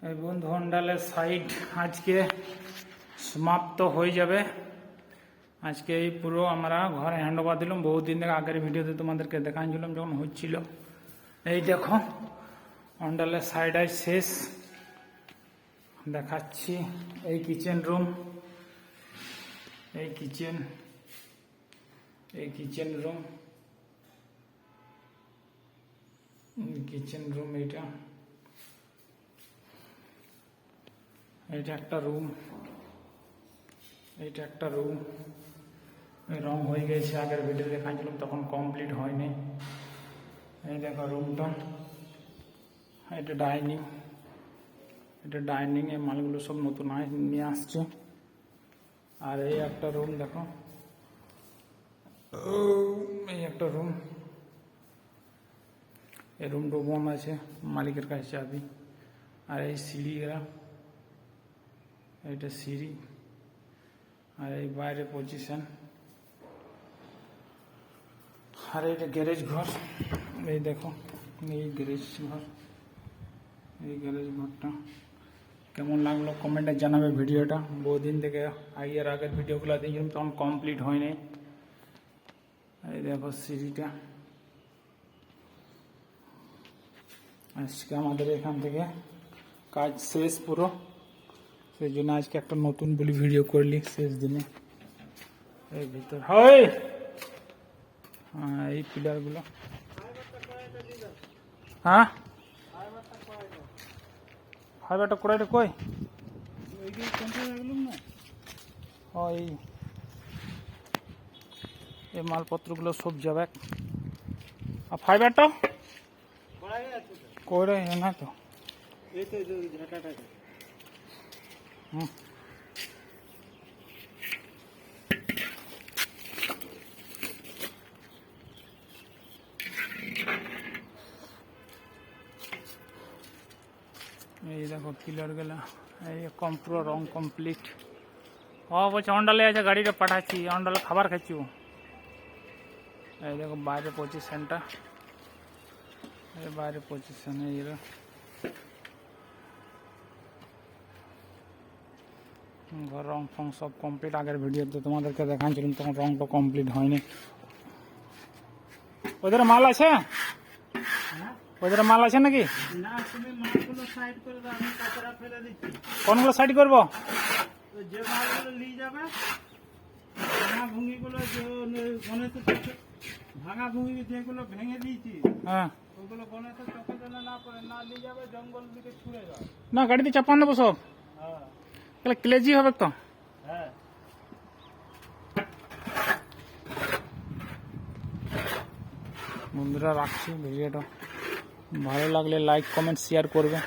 এই বন্ধু অন্ডালের সাইড আজকে সমাপ্ত হয়ে যাবে। আজকে এই পুরো আমরা ঘরে হ্যান্ড ওভার দিলাম। বহুদিন থেকে আগের ভিডিওতে তোমাদেরকে দেখাচ্ছিলাম যখন হচ্ছিল। এই দেখো অন্ডালের সাইড আজ শেষ দেখাচ্ছি। এই কিচেন রুম, এই কিচেন রুম, এইটা একটা রুম, এইটা একটা রুম। রং হয়ে গেছে, আগের ভিডিও দেখাচ্ছিলাম তখন কমপ্লিট হয়নি। এই দেখো রুমটা, এটা ডাইনিং, এর মালগুলো সব নতুন নিয়ে আসছে। আর এই একটা রুম দেখো, এই একটা রুম, এই রুমটা বন্ধ আছে, মালিকের কাছে চাবি। আর এই সিঁড়ি, এইটা সিঁড়ি। আর এই বাইরে পজিশন। আর এইটা গ্যারেজ ঘর, এই দেখো এই গ্যারেজ ঘরটা কেমন লাগলো কমেন্টে জানাবে। ভিডিওটা বহুদিন থেকে আগের ভিডিওগুলো দেখছিলাম তখন কমপ্লিট হয়নি। এই দেখো সিঁড়িটা। আজকে আমাদের এখান থেকে কাজ শেষ পুরো, সেই জন্য আজকে একটা নতুন বলে ভিডিও করলি শেষ দিনে। এই ভিতর হয় এই পিলারগুলো, হ্যাঁ ফাইবারটা কড়াইটা কই এই মালপত্রগুলো সব যাবে। আর ফাইবারটা কড়াই না তো, হুম এই দেখো পিলার গেলা, এই পুরো রং কমপ্লিট। বলছে অন্ডালে আছে, গাড়িটা পাঠাচ্ছি, অন্ডালে খাবার খাচ্ছি। এই দেখো বাইরে পজিশনটা, এই বাইরে পজিশন, এই ঘর রং ফং সব কমপ্লিট। আগের ভিডিওতে তোমাদেরকে দেখাচ্ছিলাম তখন রংটা কমপ্লিট হয়নি। ওদের মাল আছে, ওদের মাল আছে নাকি? কোনগুলো সাইড করবো? যে মালগুলো নিয়ে যাবে, ভাঙা ভুঙি যেগুলো ভেঙে দিয়েছি, হ্যাঁ ওগুলো গণেশের চোখে যেন না নিয়ে যাবে, জঙ্গল দিকে ছুড়ে যাবে না, গাড়িতে চাপান দেবো সব। হ্যাঁ তাহলে ক্লেজি হবে তো। হ্যাঁ বন্ধুরা রাখছি ভিডিওটা, ভালো লাগলে লাইক কমেন্ট শেয়ার করবে।